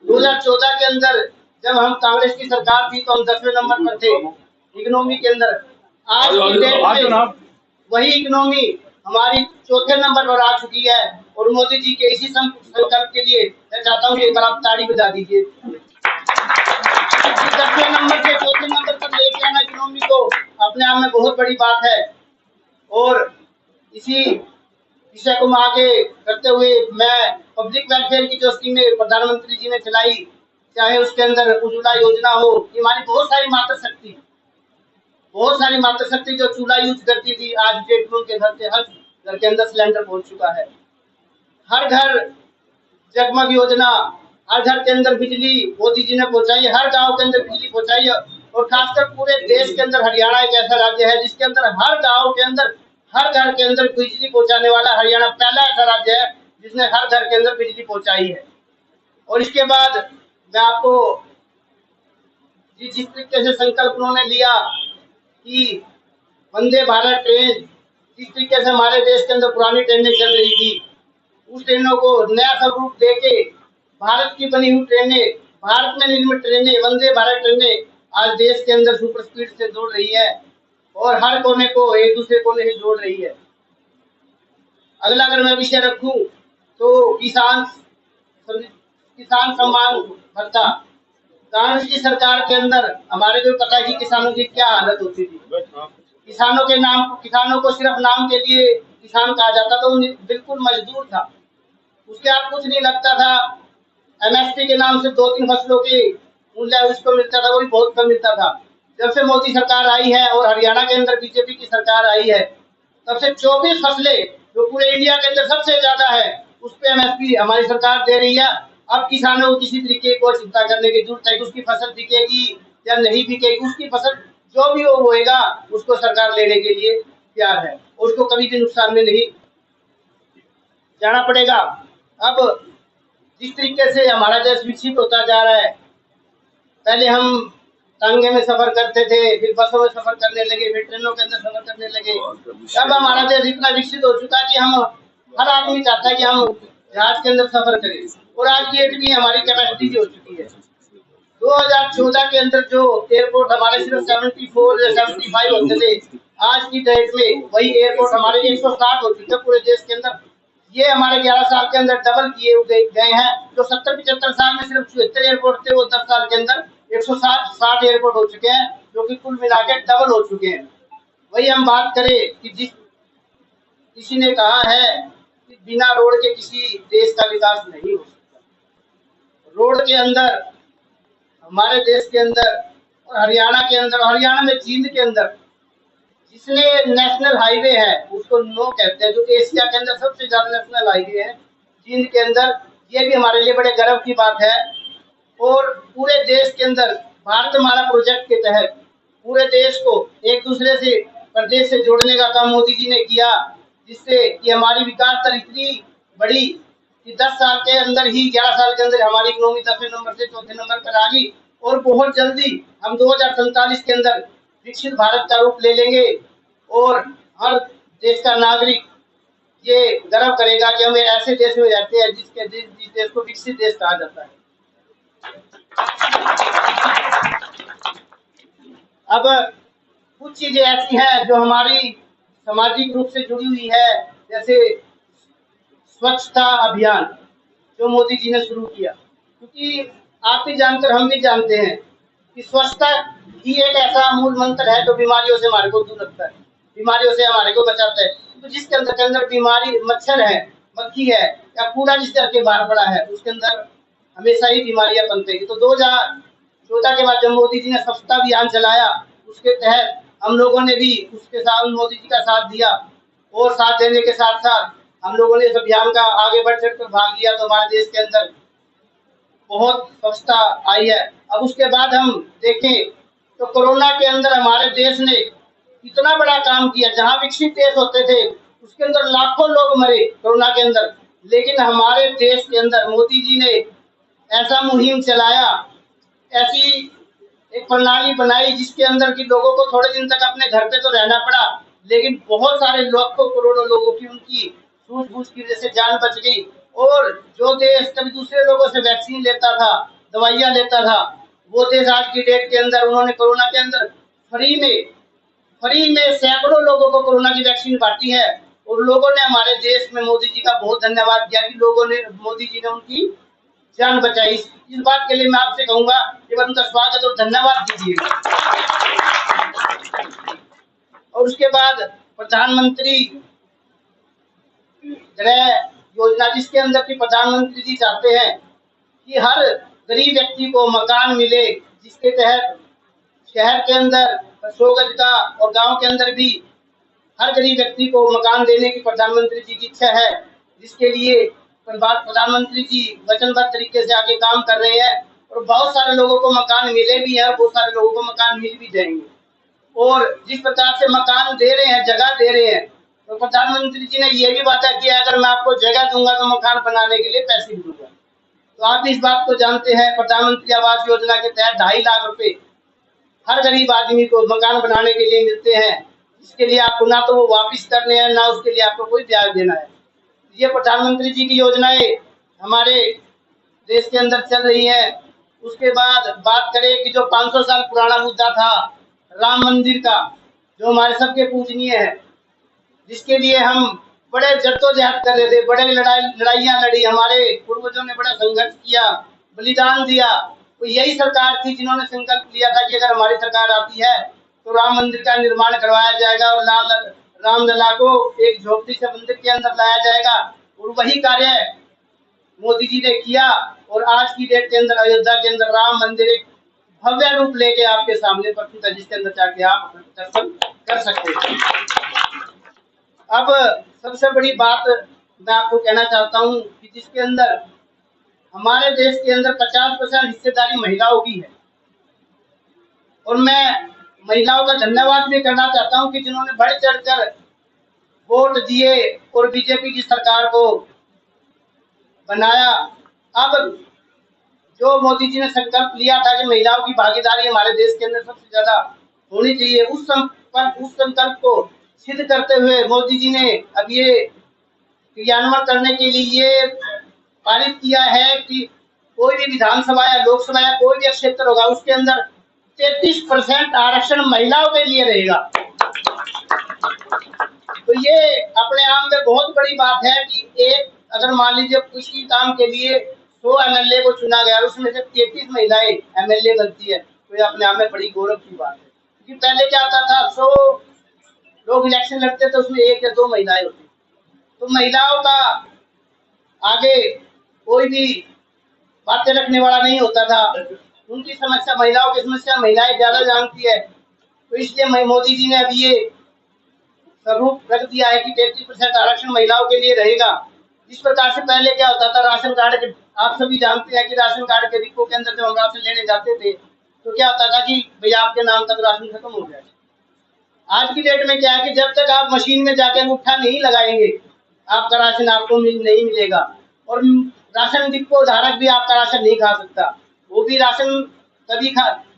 2014 के अंदर जब हम कांग्रेस की सरकार थी तो हम 10वें नंबर पर थे इकोनॉमी के अंदर। आज की डेट में वही इकोनॉमी हमारी चौथे नंबर पर आ चुकी है और मोदी जी के इसी संकल्प के लिए मैं चाहता हूँ कि एक बार आप ताड़ी बजा दीजिए। 10वें नंबर से चौथे नंबर पर लेके आना इकोनॉमी को अपने आप में बहुत बड़ी बात है। और इसी विषय को आगे करते हुए मैं पब्लिक वेलफेयर की जो स्कीमें प्रधानमंत्री जी ने चलाई, चाहे उसके अंदर उज्ज्वला योजना हो, ये हमारी बहुत सारी मातृशक्ति जो चूल्हा यूज करती थी, आज डेट में उनके घर से हर घर के अंदर सिलेंडर पहुंच चुका है। हर घर जगमग योजना, हर घर के अंदर बिजली मोदी जी ने पहुंचाई है, हर गांव के अंदर बिजली पहुंचाई है। और खासकर पूरे देश के अंदर हरियाणा एक ऐसा राज्य है जिसके अंदर हर गांव के अंदर हर घर के अंदर बिजली पहुंचाने वाला हरियाणा पहला ऐसा राज्य है जिसने हर घर के अंदर बिजली पहुंचाई है। और इसके बाद मैं आपको जिस तरीके से संकल्प उन्होंने लिया कि वंदे भारत ट्रेन, जिस तरीके से हमारे देश के अंदर पुरानी ट्रेनें चल रही थी, उस ट्रेनों को नया स्वरूप देके भारत की बनी हुई ट्रेनें, भारत में निर्मित ट्रेनें, वंदे भारत ट्रेनें आज देश के अंदर सुपर स्पीड से जोड़ रही है और हर कोने को एक दूसरे कोने से जोड़ रही है। अगला अगर मैं विषय रखूं तो किसान सम्मान भत्ता, कांग्रेस की सरकार के अंदर हमारे को पता है कि किसानों की क्या हालत होती थी। किसानों को सिर्फ नाम के लिए किसान कहा जाता था, बिल्कुल मजदूर था, उसके आप कुछ नहीं लगता था। एमएसपी के नाम से 2-3 फसलों की मूल्य उसको मिलता था, वो भी बहुत कम मिलता था। जब से मोदी सरकार आई है और हरियाणा के अंदर बीजेपी की सरकार आई है, तब से 24 फसलें जो पूरे इंडिया के अंदर सबसे ज्यादा है उस पर एमएसपी हमारी सरकार दे रही है। अब किसानों को किसी तरीके को चिंता करने की जरूरत है कि उसकी फसल बिकेगी या नहीं बिकेगी, उसकी फसल जो भी वो होएगा उसको सरकार लेने के लिए तैयार है, उसको कभी भी नुकसान में नहीं जाना पड़ेगा। अब जिस तरीके से हमारा देश विकसित होता जा रहा है, पहले हम टांगे में सफर करते थे, फिर बसों में सफर करने लगे, फिर ट्रेनों के अंदर सफर करने लगे। अब हमारा देश इतना विकसित हो चुका है कि हम हर आदमी चाहता है कि हम जहाज के अंदर सफर करें और आज की डेट में हमारी कैपेसिटी भी हो चुकी है। 2014 के अंदर जो एयरपोर्ट हमारे सिर्फ 74 या 75 होते थे, आज की डेट में वही एयरपोर्ट हमारे 160 हो चुके हैं पूरे देश के अंदर। ये हमारे 11 साल के अंदर डबल किए गए हैं। जो 70-75 साल में सिर्फ 74 एयरपोर्ट थे, वो 10 साल के अंदर 160 एयरपोर्ट हो चुके हैं, जो कि कुल मिला के डबल हो चुके हैं। वही हम बात करें कि किसी ने कहा है कि बिना रोड के किसी देश का विकास नहीं हो सकता। रोड के अंदर हमारे देश के अंदर और हरियाणा में जींद के अंदर जिसने नेशनल हाईवे है उसको नो कहते हैं, जो कि एशिया के अंदर सबसे ज्यादा नेशनल हाईवे है जींद के अंदर। ये भी हमारे लिए बड़े गर्व की बात है। और पूरे देश के अंदर भारतमाला प्रोजेक्ट के तहत पूरे देश को एक दूसरे से प्रदेश से जोड़ने का काम मोदी जी ने किया, जिससे कि हमारी विकास दर इतनी बढ़ी कि 10 साल के अंदर ही 11 साल के अंदर हमारी इकोनॉमी 10वें नंबर से चौथे नंबर पर आ गई। और बहुत जल्दी हम 2047 के अंदर विकसित भारत का रूप ले लेंगे और हर देश का नागरिक ये गर्व करेगा कि हम ऐसे देश में रहते हैं जिस देश को विकसित देश कहा जाता है। अब कुछ चीजें ऐसी हैं जो हमारी सामाजिक रूप से जुड़ी हुई है, जैसे स्वच्छता अभियान जो मोदी जी ने शुरू किया, क्योंकि आप भी जानकर हम भी जानते हैं कि स्वच्छता ही एक ऐसा मूल मंत्र है जो बीमारियों से हमारे को दूर रखता है, बीमारियों से हमारे को बचाता है। तो जिसके अंदर बीमारी मच्छर है, मक्खी है या कूड़ा जिस तरह के बाहर पड़ा है, उसके अंदर हमेशा ही बीमारियां पनपेगी। तो 2014 के बाद जब मोदी जी ने स्वच्छता अभियान चलाया, उसके तहत हम लोगों ने भी उसके साथ मोदी जी का साथ दिया और साथ देने के साथ साथ हम लोगों ने इस अभियान का आगे बढ़ चढ़ कर भाग लिया। तो हमारे देश के अंदर बहुत स्वच्छता आई है। अब उसके बाद हम देखें तो कोरोना के अंदर हमारे देश ने इतना बड़ा काम किया, जहां विकसित देश होते थे उसके अंदर लाखों लोग मरे कोरोना के अंदर, लेकिन हमारे देश के अंदर मोदी जी ने ऐसा मुहिम चलाया, ऐसी एक प्रणाली बनाई जिसके अंदर की लोगों को थोड़े दिन तक अपने घर पे तो रहना पड़ा, लेकिन बहुत सारे लाखों करोड़ों लोगों की उनकी सूझबूझ की वजह से जान बच गई। और जो देश कभी दूसरे लोगों से वैक्सीन लेता था दवाइयाँ लेता था, वो देश आज की डेट के अंदर उन्होंने कोरोना के अंदर फ्री में सैकड़ों लोगों को कोरोना की वैक्सीन बांटी है। और लोगों ने हमारे देश में मोदी जी का बहुत धन्यवाद किया कि लोगों ने, मोदी जी ने उनकी जान बचाई। इस बात के लिए मैं आपसे कहूंगा कि उनका स्वागत और धन्यवाद दीजिए। और उसके बाद प्रधानमंत्री गृह योजना, जिसके अंदर की प्रधानमंत्री जी चाहते हैं कि हर गरीब व्यक्ति को मकान मिले, जिसके तहत शहर के अंदर 100 गज का और गांव के अंदर भी हर गरीब व्यक्ति को मकान देने की प्रधानमंत्री जी की इच्छा है, जिसके लिए प्रधानमंत्री जी वचनबद्ध तरीके से आगे काम कर रहे हैं। और बहुत सारे लोगों को मकान मिले भी हैं, बहुत सारे लोगों को मकान मिल भी जाएंगे। और जिस प्रकार से मकान दे रहे हैं, जगह दे रहे हैं, तो प्रधानमंत्री जी ने यह भी वादा किया है, अगर मैं आपको जगह दूंगा तो मकान बनाने के लिए पैसे भी दूंगा। तो आप इस बात को जानते हैं, प्रधानमंत्री आवास योजना के तहत 2.5 लाख रुपए हर गरीब आदमी को मकान बनाने के लिए मिलते हैं, जिसके लिए आपको ना तो वो वापिस करने हैं, ना उसके लिए आपको कोई ब्याज देना है। ये प्रधानमंत्री जी की योजनाएं हमारे देश के अंदर चल रही है। उसके बाद बात करें कि जो 500 साल पुराना मुद्दा था राम मंदिर का, जो हमारे सबके पूजनीय है, जिसके लिए हम बड़े जद्दोजहद कर रहे थे, बड़े लड़ाइयां लड़ी, हमारे पूर्वजों ने बड़ा संघर्ष किया, बलिदान दिया। तो यही सरकार थी जिन्होंने संकल्प लिया था कि अगर हमारी सरकार आती है तो राम मंदिर का निर्माण करवाया जाएगा और रामलला को एक झोपड़ी से मंदिर के अंदर लाया जाएगा। और वही कार्य मोदी जी ने किया और आज की डेट के अंदर अयोध्या के अंदर राम मंदिर एक भव्य रूप लेके आपके सामने प्रस्तुत है, जिसके अंदर जाके आप दर्शन कर सकते हैं। अब सबसे बड़ी बात मैं आपको कहना चाहता हूँ कि जिसके अंदर हमारे देश के अंदर 50% हिस्सेदारी महिलाओं की है। और मैं महिलाओं का धन्यवाद भी करना चाहता हूँ कि जिन्होंने बढ़ चढ़कर वोट दिए और बीजेपी की सरकार को बनाया। अब जो मोदी जी ने संकल्प लिया था कि महिलाओं की भागीदारी हमारे देश के अंदर सबसे ज्यादा होनी चाहिए, उस संकल्प को सिद्ध करते हुए मोदी जी ने अब ये क्रियान्वयन करने के लिए ये पारित किया है कि कोई भी विधानसभा या लोकसभा या कोई भी क्षेत्र होगा, उसके अंदर 33% आरक्षण महिलाओं के लिए रहेगा। तो ये अपने आप में बहुत बड़ी बात है कि एक, अगर मान लीजिए किसी काम के लिए 100 एमएलए को चुना गया, उसमें से 33 महिलाएं एमएलए बनती है, तो ये अपने आप में बड़ी गौरव की बात है। क्योंकि पहले क्या होता था, 100 लोग इलेक्शन लड़ते थे, उसमें 1 या 2 महिलाएं होती। तो महिलाओं का आगे कोई भी बातें रखने वाला नहीं होता था। उनकी समस्या, महिलाओं की समस्या महिलाएं ज्यादा जानती है। तो इसलिए मोदी जी ने अभी ये स्वरूप रख दिया है कि 33% आरक्षण महिलाओं के लिए रहेगा। इस प्रकार से पहले क्या होता था, राशन कार्ड के, आप सभी जानते हैं कि राशन कार्ड के डिपो के अंदर जब हम राशन लेने जाते थे तो क्या होता था कि भैया आपके नाम तक राशन खत्म हो गया। आज की डेट में क्या है कि जब तक आप मशीन में जाके अंगूठा नहीं लगाएंगे आपका राशन आपको नहीं मिलेगा। और राशन डिपो धारक भी आपका राशन नहीं खा सकता, वो भी राशन तभी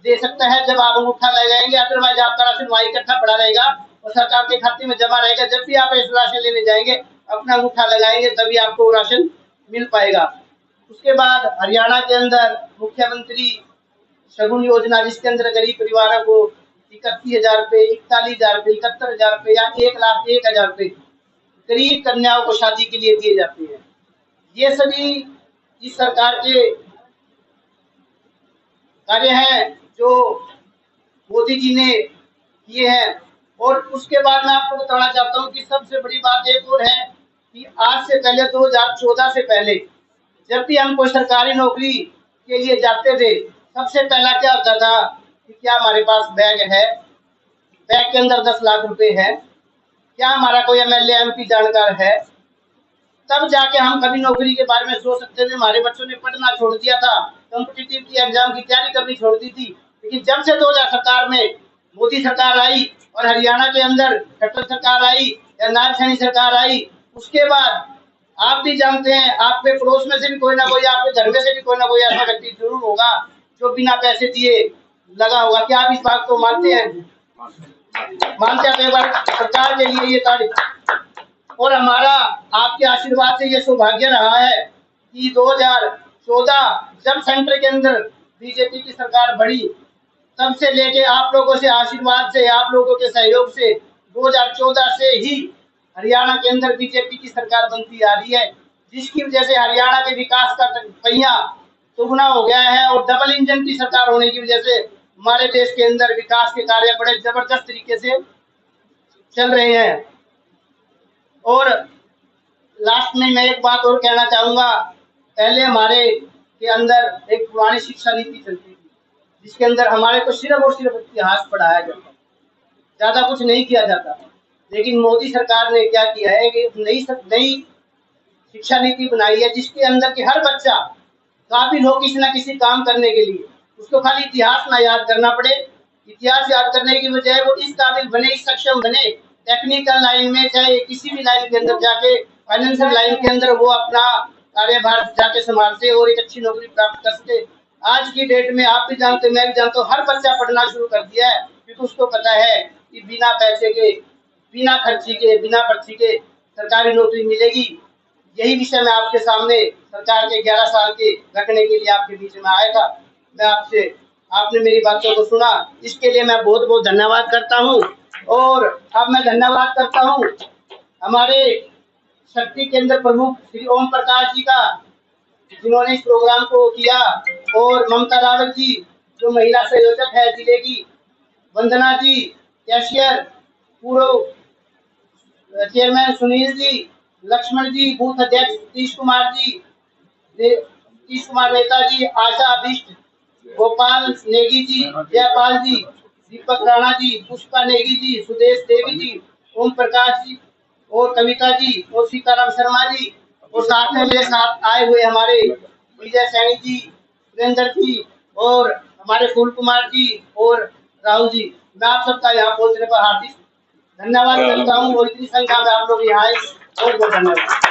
दे सकता है जब आप अंगूठा लगाएंगे, अदरवाइज आपका राशन वहाँ इकट्ठा पड़ा रहेगा और सरकार के खाते में जमा रहेगा। जब भी आप राशन लेने जाएंगे अपना अंगूठा लगाएंगे तभी आपको राशन मिल पाएगा। उसके बाद हरियाणा के अंदर मुख्यमंत्री शगुन योजना, जिसके अंदर गरीब परिवारों को 31,000 रुपए, 41,000 रुपए, 71,000 रुपए या 1,01,000 रुपए गरीब कन्याओं को शादी के लिए दिए जाते हैं। ये सभी इस सरकार के कार्य हैं जो मोदी जी ने किए हैं। और उसके बाद मैं आपको बताना चाहता हूँ कि सबसे बड़ी बात एक और है कि आज से पहले 2014 से पहले जब भी हम कोई सरकारी नौकरी के लिए जाते थे, सबसे पहला क्या होता था कि क्या हमारे पास बैग है, बैग के अंदर 10 लाख रुपए है, क्या हमारा कोई एमएलए एमपी जानकार है, तब जाके हम कभी नौकरी के बारे में सोच सकते थे। हमारे बच्चों ने पढ़ना छोड़ दिया था, कॉम्पिटिटिव की एग्जाम की तैयारी करनी छोड़ दी थी। लेकिन जब से 2017 में मोदी सरकार आई और हरियाणा के अंदर खट्टर सरकार आई या नायब सैनी सरकार आई, उसके बाद आप भी जानते हैं, आपके पड़ोस में से भी कोई ना कोई, आपके घर में से भी कोई ना कोई ऐसा व्यक्ति जरूर होगा जो बिना पैसे दिए लगा होगा। क्या आप इस बात को मानते हैं? मानते हैं? तो एक बार सरकार के लिए ये तारीफ। और हमारा आपके आशीर्वाद से ये सौभाग्य रहा है कि 2000 2014 जब सेंटर के अंदर बीजेपी की सरकार बढ़ी, तब से लेके आप लोगों से आशीर्वाद से, आप लोगों के सहयोग से 2014 से ही हरियाणा के अंदर बीजेपी की सरकार बनती आ रही है, जिसकी वजह से हरियाणा के विकास का पहिया दुगना हो गया है और डबल इंजन की सरकार होने की वजह से हमारे देश के अंदर विकास के कार्य बड़े जबरदस्त तरीके से चल रहे हैं। और लास्ट में मैं एक बात और कहना चाहूंगा, पहले हमारे के अंदर एक पुरानी शिक्षा नीति चलती थी, जिसके अंदर हमारे को सिर्फ और सिर्फ इतिहास पढ़ाया जाता, ज्यादा कुछ नहीं किया जाता। लेकिन मोदी सरकार ने क्या किया है कि नई शिक्षा नीति बनाई है, जिसके अंदर कि हर बच्चा काबिल हो किसी न किसी काम करने के लिए, उसको खाली इतिहास ना याद करना पड़े, इतिहास याद करने की बजाय वो इस काबिल बने, इस सक्षम बने, टेक्निकल लाइन में चाहे किसी भी लाइन के अंदर जाके, फाइनेंशियल लाइन के अंदर वो अपना कार्यभार जाके संभालते और एक अच्छी नौकरी प्राप्त कर सके। आज की डेट में आप भी जानते, मैं भी जानता हूँ, हर बच्चा पढ़ना शुरू कर दिया है, क्योंकि उसको पता है कि बिना पैसे के, बिना खर्ची के, बिना पर्ची के सरकारी नौकरी मिलेगी। यही विषय मैं आपके सामने सरकार के 11 साल के रखने के लिए आपके बीच में आया था। मैं आपने मेरी बातों को सुना, इसके लिए मैं बहुत बहुत धन्यवाद करता हूँ। और अब मैं धन्यवाद करता हूँ हमारे शक्ति केंद्र प्रमुख श्री ओम प्रकाश जी का, जिन्होंने इस प्रोग्राम को किया, और ममता रावत जी जो महिला संयोजक है जिले की, वंदना जी कैशियर, पूर्व चेयरमैन सुनील जी, लक्ष्मण जी बूथ अध्यक्ष, सतीश कुमार नेता जी, आशा अभिष्ट, गोपाल नेगी जी, जयपाल जी, दीपक राणा जी, पुष्पा नेगी जी, सुदेश देवी जी, ओम प्रकाश जी और कविता जी और सीताराम शर्मा जी, और साथ में मेरे साथ आए हुए हमारे विजय सैनी जी, सुरेंद्र जी और हमारे फूल कुमार जी और राहुल जी, मैं आप सबका यहाँ पहुंचने पर हार्दिक धन्यवाद करता हूँ। और इतनी संख्या में आप लोग यहाँ आए, बहुत बहुत धन्यवाद।